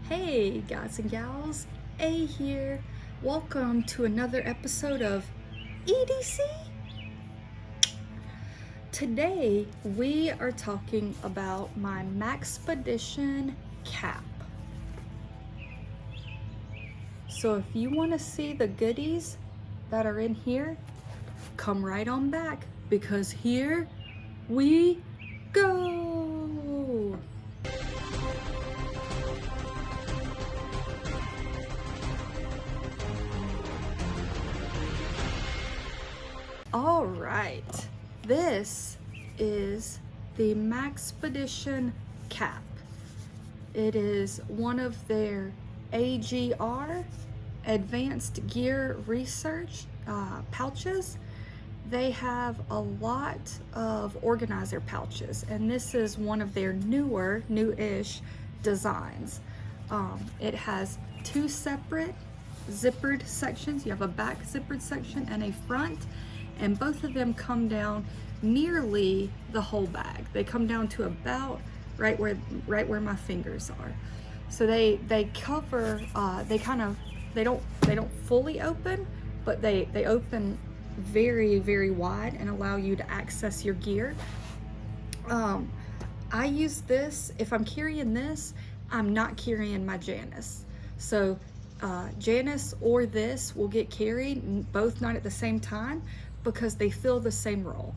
Hey guys and gals, A here. Welcome to another episode of EDC. Today we are talking about my Maxpedition CAP. So if you want to see the goodies that are in here, come right on back because here we go. All right, this is the Maxpedition CAP. It is one of their AGR, Advanced Gear Research pouches. They have a lot of organizer pouches, and this is one of their new-ish designs. It has two separate zippered sections. You have a back zippered section and a front, and both of them come down nearly the whole bag. They come down to about right where my fingers are. So they cover, they don't fully open, but they open very wide and allow you to access your gear. I use this, if I'm carrying this, I'm not carrying my Janus. So Janus or this will get carried, both not at the same time, because they fill the same role.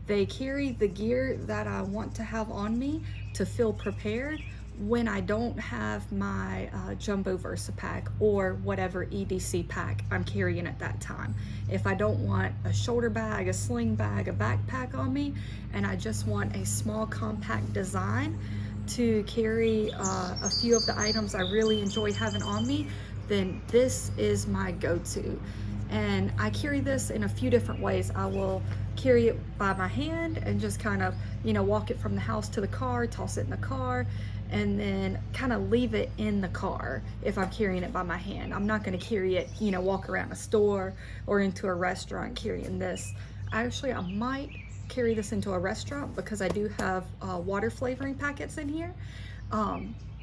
They carry the gear that I want to have on me to feel prepared when I don't have my Jumbo Versa pack or whatever EDC pack I'm carrying at that time. If I don't want a shoulder bag, a sling bag, a backpack on me, and I just want a small compact design to carry a few of the items I really enjoy having on me, then this is my go-to. And I carry this in a few different ways. I will carry it by my hand and just kind of, walk it from the house to the car, toss it in the car, and then kind of leave it in the car if I'm carrying it by my hand. I'm not going to carry it, walk around a store or into a restaurant carrying this. Actually, I might carry this into a restaurant because I do have water flavoring packets in here.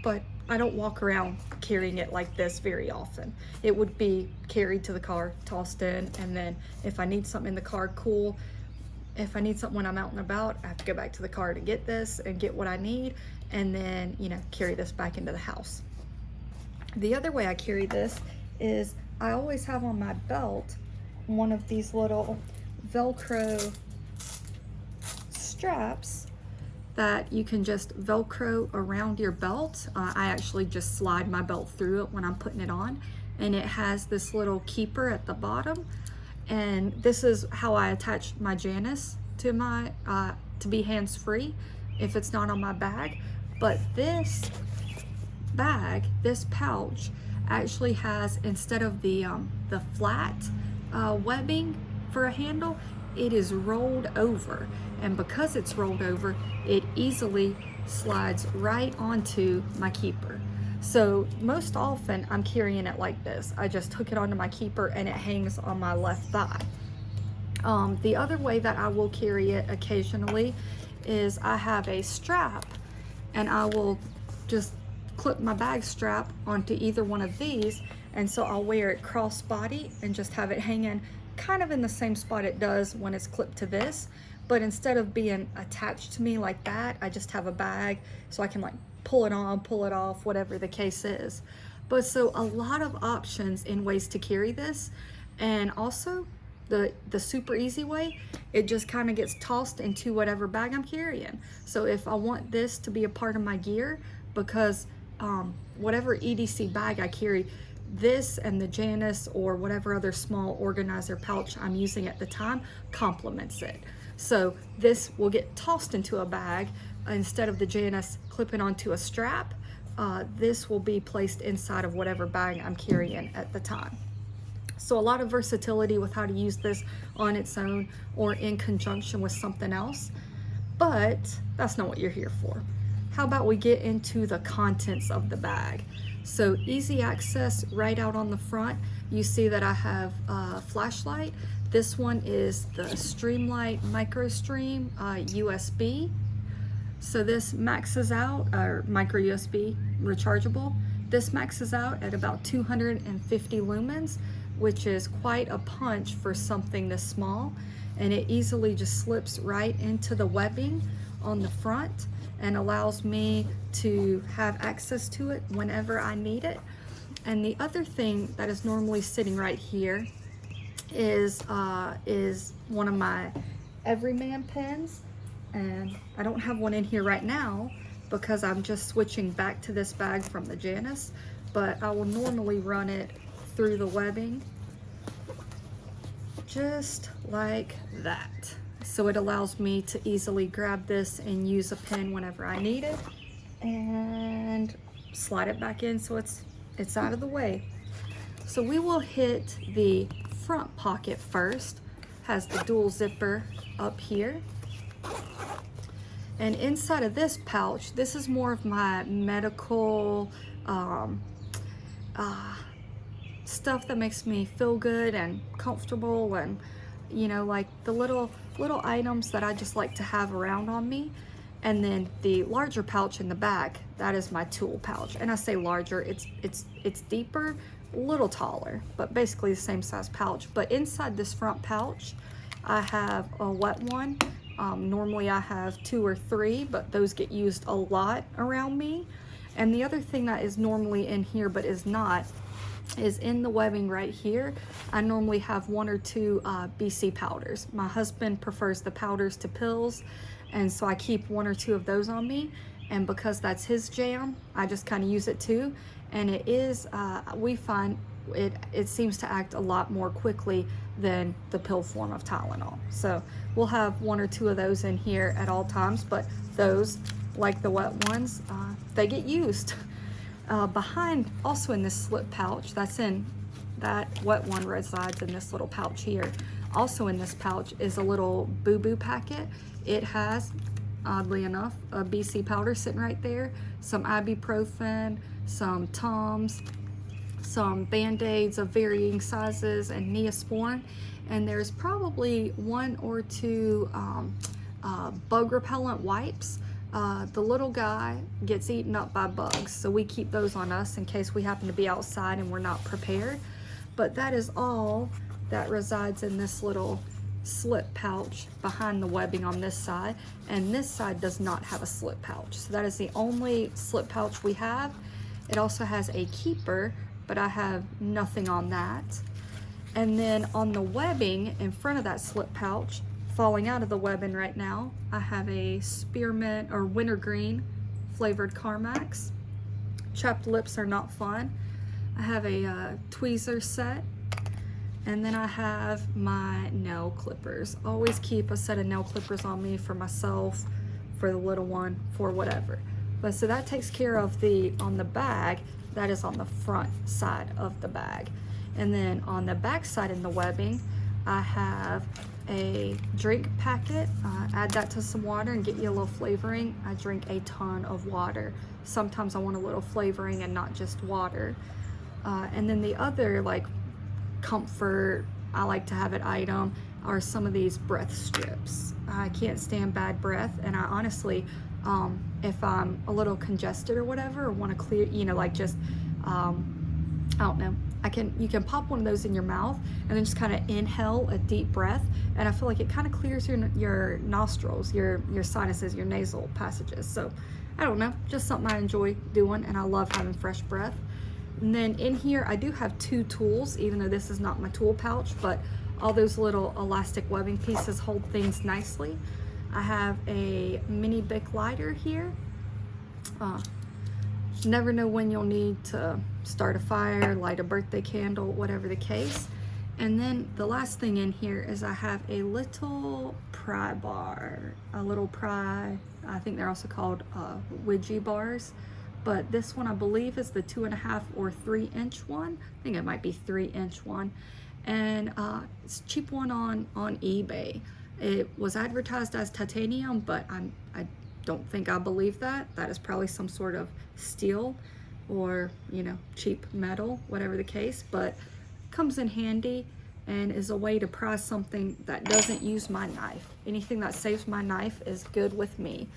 But I don't walk around carrying it like this very often. It would be carried to the car, tossed in, and then if I need something in the car, cool. If I need something when I'm out and about, I have to go back to the car to get this and get what I need, and then, carry this back into the house. The other way I carry this is I always have on my belt one of these little Velcro straps that you can just Velcro around your belt. I actually just slide my belt through it when I'm putting it on, and it has this little keeper at the bottom, and this is how I attach my Janus to my to be hands-free if it's not on my bag. But this bag, this pouch, actually has, instead of the flat webbing for a handle, it is rolled over, and because it's rolled over, it easily slides right onto my keeper. So most often I'm carrying it like this. I just hook it onto my keeper and it hangs on my left thigh. The other way that I will carry it occasionally is I have a strap, and I will just clip my bag strap onto either one of these, and so I'll wear it crossbody and just have it hanging kind of in the same spot it does when it's clipped to this, but instead of being attached to me like that, I just have a bag so I can like pull it on, pull it off, whatever the case is. But so a lot of options in ways to carry this, and also the super easy way, it just kind of gets tossed into whatever bag I'm carrying. So if I want this to be a part of my gear, because whatever EDC bag I carry, this and the Janus or whatever other small organizer pouch I'm using at the time complements it. So this will get tossed into a bag instead of the Janus clipping onto a strap. This will be placed inside of whatever bag I'm carrying at the time. So a lot of versatility with how to use this on its own or in conjunction with something else, but that's not what you're here for. How about we get into the contents of the bag? So easy access right out on the front. You see that I have a flashlight. This one is the Streamlight MicroStream USB. So this maxes out, or micro USB rechargeable. This maxes out at about 250 lumens, which is quite a punch for something this small, and it easily just slips right into the webbing on the front and allows me to have access to it whenever I need it. And the other thing that is normally sitting right here is one of my Everyman pins, and I don't have one in here right now because I'm just switching back to this bag from the Janice, but I will normally run it through the webbing just like that. So it allows me to easily grab this and use a pin whenever I need it and slide it back in so it's out of the way. So we will hit the front pocket first. Has the dual zipper up here. And inside of this pouch, this is more of my medical stuff that makes me feel good and comfortable, and you know, like the little items that I just like to have around on me. And then the larger pouch in the back, that is my tool pouch. And I say larger, it's deeper, a little taller, but basically the same size pouch. But inside this front pouch, I have a wet one. Normally I have 2 or 3, but those get used a lot around me. And the other thing that is normally in here but is not is in the webbing right here. I normally have 1 or 2 BC powders. My husband prefers the powders to pills, and so I keep 1 or 2 of those on me. And because that's his jam, I just kind of use it too. And it is, we find it seems to act a lot more quickly than the pill form of Tylenol. So we'll have 1 or 2 of those in here at all times, but those, like the wet ones, they get used. Behind, also in this slip pouch, that wet one resides in this little pouch here. Also in this pouch is a little boo-boo packet. It has, oddly enough, a BC powder sitting right there, some ibuprofen, some Tums, some Band-Aids of varying sizes, and Neosporin. And there's probably 1 or 2 bug repellent wipes. The little guy gets eaten up by bugs, so we keep those on us in case we happen to be outside and we're not prepared. But that is all that resides in this little slip pouch behind the webbing on this side, and this side does not have a slip pouch. So that is the only slip pouch we have. It also has a keeper, but I have nothing on that. And then on the webbing in front of that slip pouch, falling out of the webbing right now, I have a spearmint or wintergreen flavored Carmax. Chapped lips are not fun. I have a tweezer set, and then I have my nail clippers. Always keep a set of nail clippers on me for myself, for the little one, for whatever. But so that takes care of on the bag, that is on the front side of the bag. And then on the back side in the webbing, I have a drink packet. Add that to some water and get you a little flavoring. I drink a ton of water. Sometimes I want a little flavoring and not just water. And then the other like comfort, I like to have it item, are some of these breath strips. I can't stand bad breath, and I honestly, if I'm a little congested or whatever, or want to clear, you know, like just, I don't know, you can pop one of those in your mouth and then just kind of inhale a deep breath, and I feel like it kind of clears your nostrils, your sinuses, your nasal passages. So I don't know, just something I enjoy doing, and I love having fresh breath. And then in here I do have 2 tools, even though this is not my tool pouch, but all those little elastic webbing pieces hold things nicely. I have a mini Bic lighter here. Never know when you'll need to start a fire, light a birthday candle, whatever the case. And then the last thing in here is I have a little pry bar, I think they're also called Ouija bars. But this one I believe is the 2.5 or 3 inch one. I think it might be 3 inch one. And it's a cheap one on eBay. It was advertised as titanium, but I don't think I believe that. That is probably some sort of steel or, you know, cheap metal, whatever the case, but comes in handy. and is a way to pry something that doesn't use my knife. Anything that saves my knife is good with me.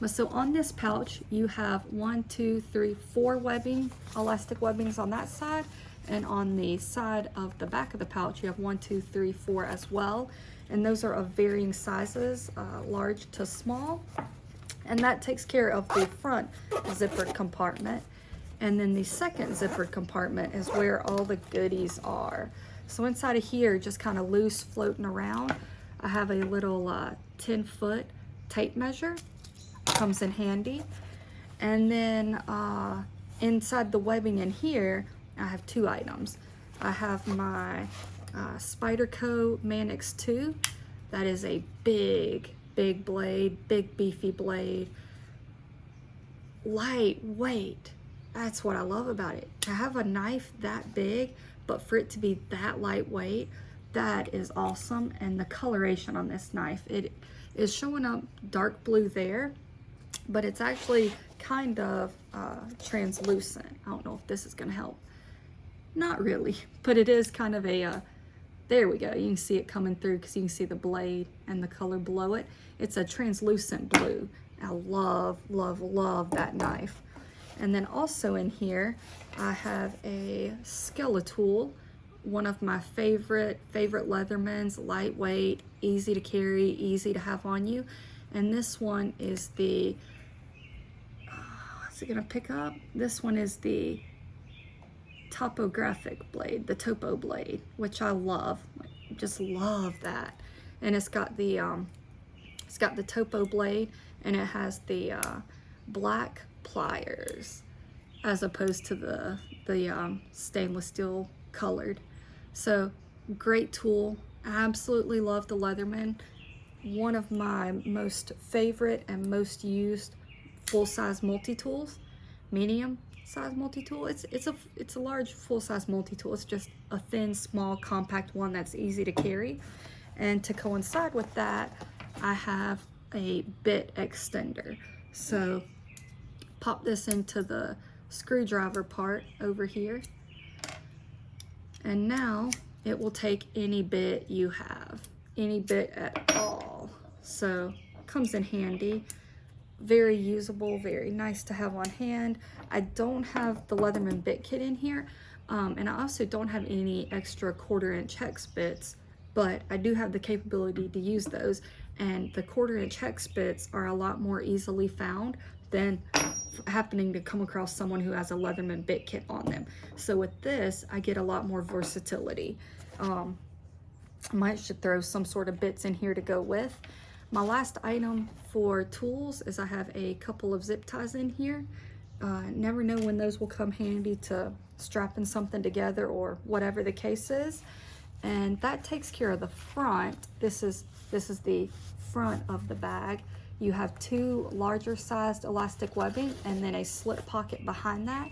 So on this pouch, you have 1, 2, 3, 4 webbing, elastic webbings on that side, and on the side of the back of the pouch, you have 1, 2, 3, 4 as well. And those are of varying sizes, large to small. And that takes care of the front zippered compartment. And then the second zippered compartment is where all the goodies are. So inside of here, just kind of loose floating around, I have a little 10-foot tape measure. Comes in handy. And then inside the webbing in here, I have 2 items. I have my Spyderco Mannix 2. That is a big blade, big beefy blade. Lightweight. That's what I love about it. To have a knife that big, but for it to be that lightweight, that is awesome. And the coloration on this knife, it is showing up dark blue there, but it's actually kind of translucent. I don't know if this is gonna help. Not really, but it is kind of a, there we go. You can see it coming through because you can see the blade and the color below it. It's a translucent blue. I love, love, love that knife. And then also in here, I have a Skeletool, one of my favorite Leathermans, lightweight, easy to carry, easy to have on you. And this one is the, what's it gonna pick up? This one is the topographic blade, the topo blade, which I love. Just love that. And it's got the topo blade, and it has the black pliers as opposed to the stainless steel colored. So great tool. Absolutely love the Leatherman. One of my most favorite and most used full-size multi-tools, medium size multi-tool. It's a large full-size multi-tool. It's just a thin, small, compact one that's easy to carry. And to coincide with that, I have a bit extender. So pop this into the screwdriver part over here, and now it will take any bit you have, any bit at all. So comes in handy. Very usable, very nice to have on hand. I don't have the Leatherman bit kit in here, and I also don't have any extra 1/4-inch hex bits, but I do have the capability to use those, and the 1/4-inch hex bits are a lot more easily found than happening to come across someone who has a Leatherman bit kit on them. So with this, I get a lot more versatility. I might should throw some sort of bits in here to go with. My last item for tools is I have a couple of zip ties in here. Never know when those will come handy to strapping something together or whatever the case is. And that takes care of the front. This is the front of the bag. You have 2 larger sized elastic webbing and then a slip pocket behind that.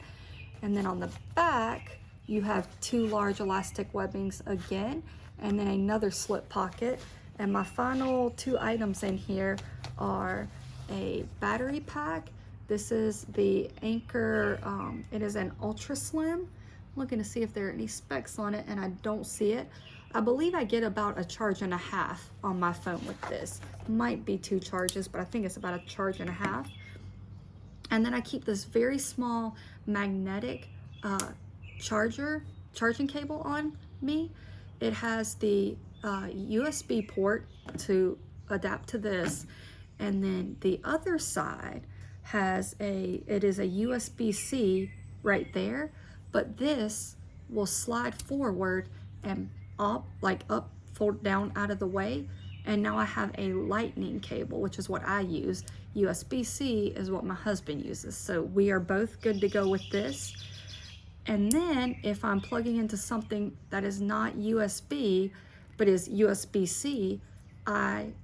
And then on the back, you have 2 large elastic webbings again, and then another slip pocket. And my final 2 items in here are a battery pack. This is the Anchor, it is an ultra slim. I'm looking to see if there are any specs on it, and I don't see it. I believe I get about 1.5 charges on my phone with this. Might be 2 charges, but I think it's about 1.5 charges. And then I keep this very small magnetic charging cable on me. It has the USB port to adapt to this, and then the other side has it is a USB-C right there, but this will slide forward and up, fold down out of the way, and now I have a lightning cable, which is what I use. USB-C is what my husband uses, so we are both good to go with this. And then if I'm plugging into something that is not USB but is USB-C,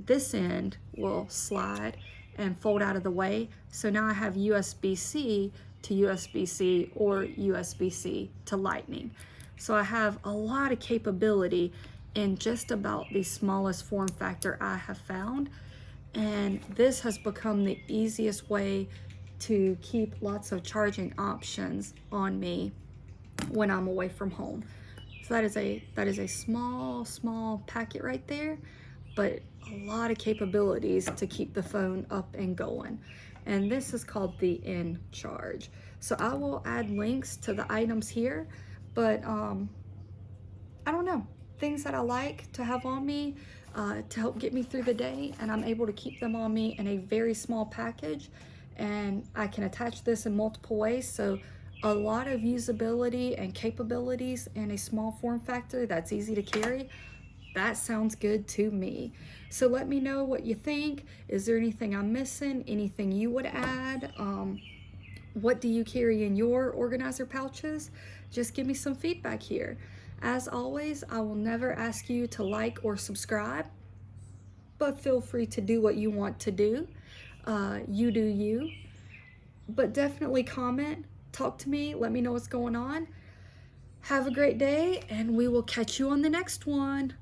this end will slide and fold out of the way. So now I have USB-C to USB-C or USB-C to lightning. So I have a lot of capability in just about the smallest form factor I have found. And this has become the easiest way to keep lots of charging options on me when I'm away from home. So that is a small packet right there, but a lot of capabilities to keep the phone up and going. And this is called the In Charge. So I will add links to the items here, but I don't know, things that I like to have on me to help get me through the day, and I'm able to keep them on me in a very small package, and I can attach this in multiple ways. So a lot of usability and capabilities in a small form factor that's easy to carry. That sounds good to me. So let me know what you think. Is there anything I'm missing? Anything you would add? What do you carry in your organizer pouches? Just give me some feedback here. As always, I will never ask you to like or subscribe, but feel free to do what you want to do. You do you. But definitely comment, talk to me, let me know what's going on. Have a great day, and we will catch you on the next one.